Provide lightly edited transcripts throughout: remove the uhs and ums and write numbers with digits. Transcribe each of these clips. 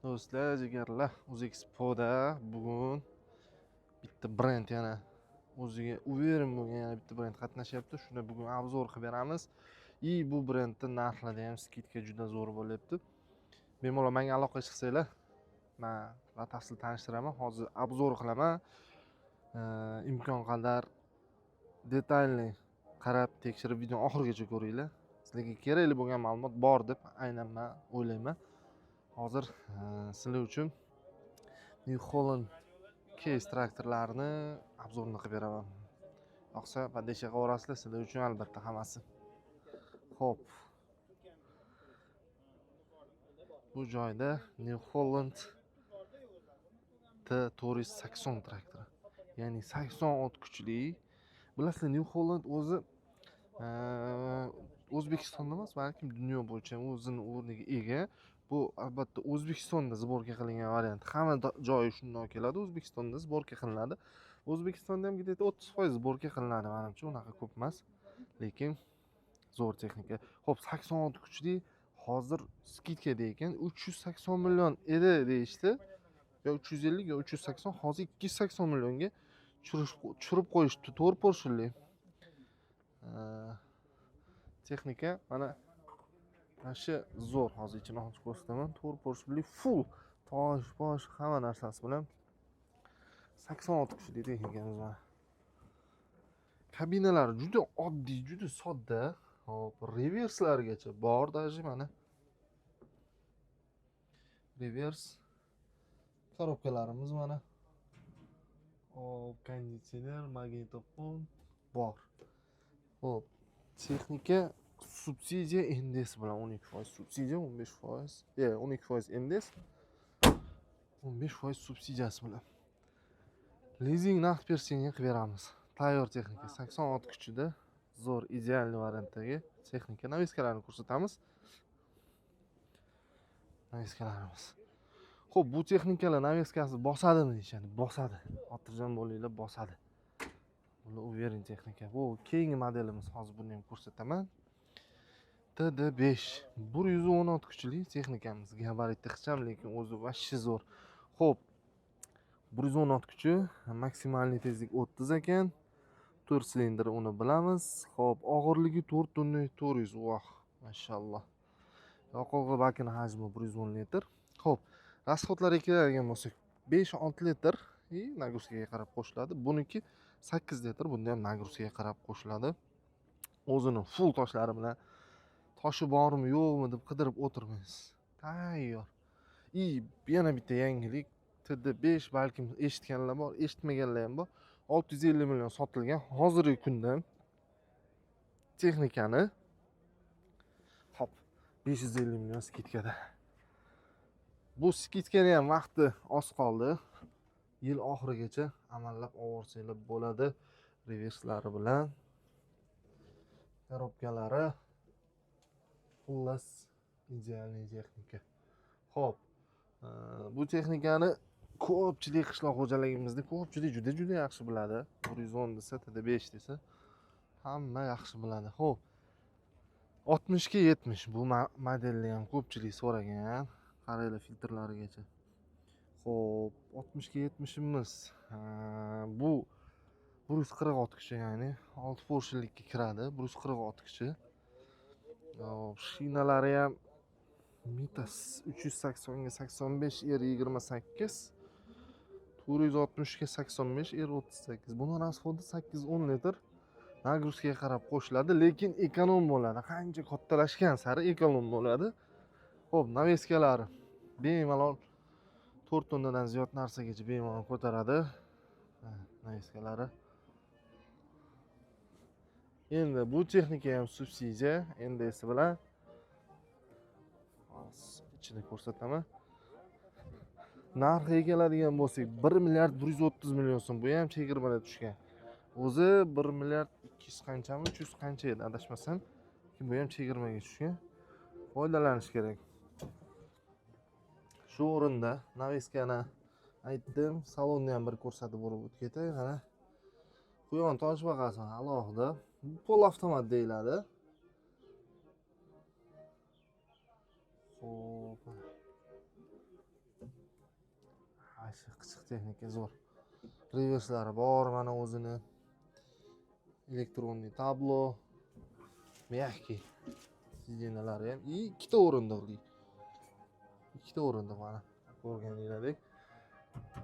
Do'stlar, jigarlar, O'zexpoda bugun bitta brend yana o'ziga uверен bo'lgan yana bitta brend qatnashyapti. Shuni bugun obzor qilib beramiz. Bu brendning narxlari ham skidka juda zo'r bo'lyapti. Bemalol menga aloqa qilsanglar, men batafsil tanishtiraman. Hozir obzor qilaman. Imkon qadar detalli qarab, tekshirib video oxirigacha ko'ringlar. Sizlarga kerakli bo'lgan ma'lumot bor deb aynan men o'ylayman. Hozir sizlar uchun New Holland Case traktorlarini obzorini qilib beraman. Yo'qsa podesha qilib o'rasizlar, sizlar uchun albatta hammasi. Xo'p. Bu joyda New Holland T480 traktori. Ya'ni 80 ot kuchli. Bilasizlar, New Holland o'zi O'zbekistonda emas, balkim dunyo bo'yicha o'zining o'rniga ega. Bu albatta O'zbekistonda sborka qilingan variant. Hamma joyi shunday keladi. O'zbekistonda sborka qilinadi. O'zbekistonda ham где-то 30% sborka qilinadi, menimcha, unaqa ko'p emas. Lekin zo'r texnika. Xo'p, 80 kuchli hozir skidkada ekan 380 million edi deyishdi. Yo 350 yo 380, hozir 280 millionga tushirib qo'yishdi. 4 porshinli. Texnika mana shu zo'r. Hozir ichini ochib ko'rsataman. 4 porshinli full tosh hamma narsasi bilan 86 kuchli texnikamiz bor. Kabinalar juda oddiy, juda sodda. Hop, reverslargacha bor даже mana. Revers korobkalarimiz mana. Hop, konditsioner, magnitofon bor. Hop, texnika subsidiya NDS bilan 12% subsidiya, 15%. 12% NDS, 15% subsidiyasi bilan. Lizing naqd persiyanga qilib beramiz. Tayyor texnika 86 kuchida, zo'r, ideal variantdagi texnika. Naviskalarni ko'rsatamiz. Naviskalarimiz. Xo'p, bu texnikalar naviskasi bosadimi deyshadi? Bosadi. Xotirjam bo'linglar, bosadi. Bular uверен texnika. Bu keyingi modelimiz, hozir buni ham ko'rsataman. TD5 116 kuchli texnikamiz. Gabariti ixcham, lekin o'zi vashshi zo'r. Xo'p, 116 kuchi, maksimalniy tezlik 30 ekan. 4 silindr, uni bilamiz. Xo'p, og'irligi 4 tonna 400. Voh, mashalloh. Yoqilg'i bakini hajmi 110 litr. Xo'p, rasxodlarga keladigan bo'lsak, 5-6 litr nagruskaga qarab qo'shiladi. Buniki 8 litr, bunda ham nagruskaga qarab qo'shiladi. O'zini full toshlari bilan toshi bormi, yo'qmi deb qidirib o'tirmaysiz. Tayyor. Yana bitta yangilik, TD5 balkim eshitganlar bor, eshitmaganlar ham bor. 650 million sotilgan hozirgi kunda texnikani. Hop, 550 million skidkada. Bu skidkani ham vaqti oz qoldi. Yil oxirigacha amallab olsanglar bo'ladi. Reverslari bilan, korobkalari, xullas idealniy texnika. Xo'p, bu texnikani ko'pchilik qishloq xo'jaligimizda ko'pchilik juda yaxshi biladi. 110 desa, TD5 desa hamma yaxshi biladi. Xo'p, 60 ga 70 bu modelni ham ko'pchilik so'ragan. Qaranglar filtrlarigacha. Xo'p, 60 ga 70imiz. Bu 146 kuchi, ya'ni 6 porshinlikka kiradi. 146 kuchi. Shinalari ham Mitas 380 ga 85 R28, 460 ga 85 R38. Buni rasxodi 8-10 litr. Nagruskaga qarab qo'shiladi, lekin ekonom bo'ladi. Qancha kattalashgan sari ekonom bo'ladi. Xo'p, naveskalari bemalol 4 tonnadan ziyod narsagacha bemalol ko'taradi. Naveskalari. Endi bu texnika ham subsidiya NDS bilan. Ichini ko'rsataman. Narxiga keladigan bo'lsak, 1 milliard 130 million so'm. Bu ham chegirmada tushgan. O'zi 1 milliard 200 qanchami, 300 qancha edi, adashmasam. Lekin bu ham chegirmaga tushgan. Foydalanish kerak. Shu o'rinda naveskani aytdim, salonni ham bir ko'rsatib o'rib ketay. Mana quyon tosh bag'asi alohida. Pol avtomat deyiladi. Xo'p. Qaysi qichiq texnika zo'r. Reverslari bor mana o'zini. Elektronli tablo. Mягкий. Sidenalari ham ikkita o'rindiqli. Ikkita o'rindiq mana. Ko'rganingizdek.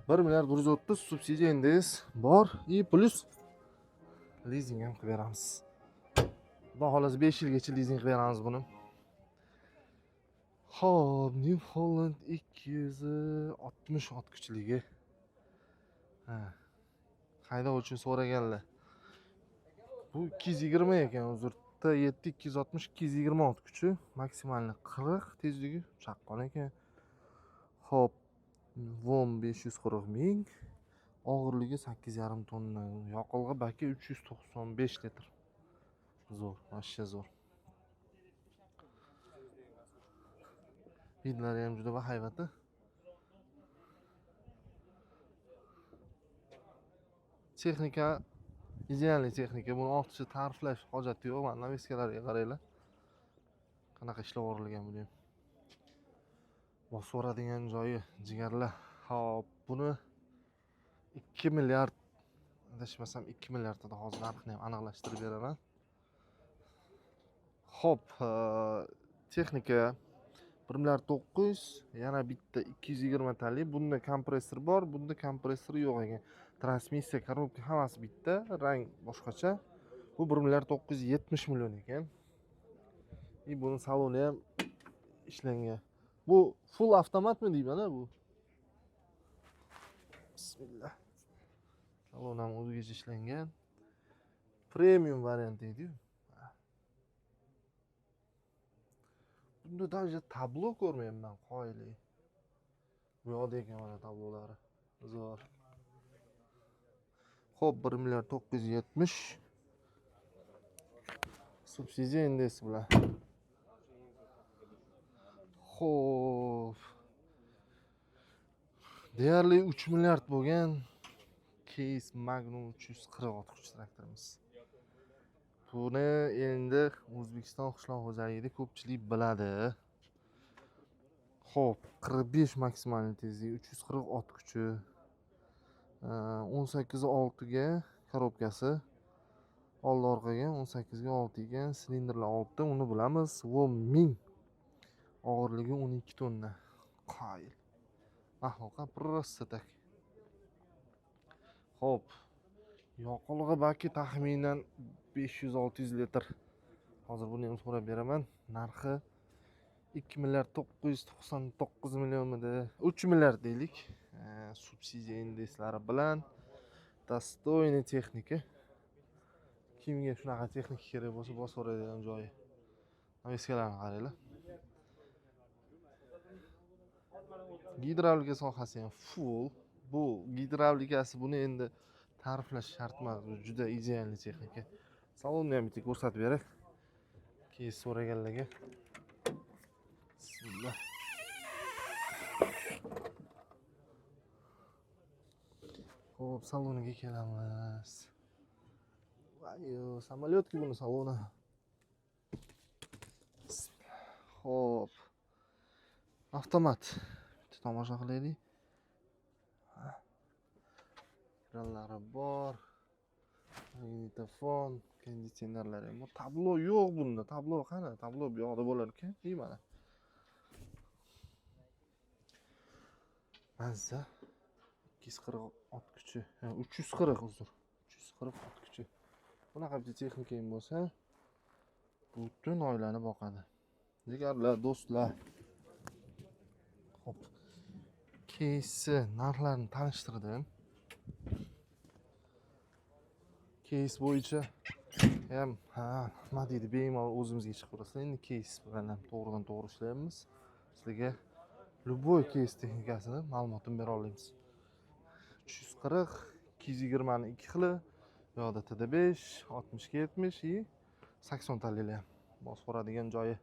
1 milliard 130 subsidiya index bor. Plus lizing ham qilib beramiz. Xudo xolasa 5 yilgacha lizing qilib beramiz buni. Xo'p, New Holland 260 ot kuchligi. Haydov uchun so'raganlar. Bu 220 ekan, uzr. T7 260 220 ot kuchi, maksimalni 40, tezligi chaqqon ekan. Xo'p, VOM 540 ming, og'irligi 8,5 tonna, yoqilg'i baki 395 litr. Zo'r, vashsha zo'r. Hidlari ham juda bahayvati. Texnika idealniy texnika. Buni ortiqcha ta'riflash hojati yo'q. Mana naviskalarga qaranglar. Qanaqa ishlab o'rilgan buni ham. Bosib o'radigan joyi jigarlar. Hop, buni 2 milliard, adashmasam 2 milliardda hozir narxini ham aniqlashtirib beraman. Hop, texnika 1 milliard 900, yana bitta 220 talik. Bunda kompressor bor, bunda kompressor yo'q ekan. Transmissiya, korobka hammasi bitta, rang boshqacha. Bu 1 milliard 970 million ekan. Buni saloni ham ishlangan. Bu full avtomatmi deyman-a bu? Bismillah. Salon ham o'zigacha ishlangan. Premium variant edi-yu. Bunda даже tablo ko'rmayapman, qoyili. Bu yoqda ekan mana tablolari. Zo'r. Xo'p, 1 milliard 970. Subsidiya indeksi bilan. Xo'p. Deyarli 3 milliard bo'lgan Case Magnum 340 ot kuch traktorimiz. Buni endi O'zbekiston qishloq xo'jaligida ko'pchilik biladi. Xo'p, 45 maksimal tezligi, 340 ot kuchi. 18.6 ga korobkasi, oldi orqaga 18 ga 6 ekan, silindrlar 6, uni bilamiz. Bu 1000. Og'irligi 12 tonna. Qoyil. Mahluqa просто так. Xo'p. Yoqilg'i baki taxminan 500-600 litr. Hozir buni ham so'rab beraman. Narxi 2 milliard 999 millionmidi? 3 milliard deylik. Subsidiya indekslari bilan dostoyniy texnika. Kimga shunaqa texnika kerak bo'lsa, bosib o'radigan joyi. Naviskalarni qaranglar. Gidravlika sohasi ham full. Bu gidravlikasi, buni endi ta'riflash shart emas, juda idealniy texnika. Salonni ham bitta ko'rsatib beray. Keyin so'raganlarga. Bismillah. Xo'p, saloniga kelamiz. Vayo, samolyotki buni saloni. Xo'p. Avtomat. Bitta tomosha qilaylik. Ekranlari bor. Magnitofon, konditsionerlar ham bor. Tablo yo'q bunda. Tablo qani? Tablo bu yoqda bo'lar ekan. Mana. Mazza 240 ot kuchi, 340 uzr. 340 ot kuchi. Bunaqa bitta texnika ham bo'lsa, butun oilani boqadi. Jigarlar, do'stlar. Xo'p. Case narxlarini tanishtirdim. Case bo'yicha ham nima deydi, bemalol o'zimizga chiqib turasizlar. Endi case bilan ham to'g'ridan to'g'ri ishlaymiz. Sizlarga любой case texnikasini ma'lumotini bera olamiz. 340, 220 ni 2 xili, bu yoqda TD5, 60 70 и 80 talilar ham bosib o'radigan joyi.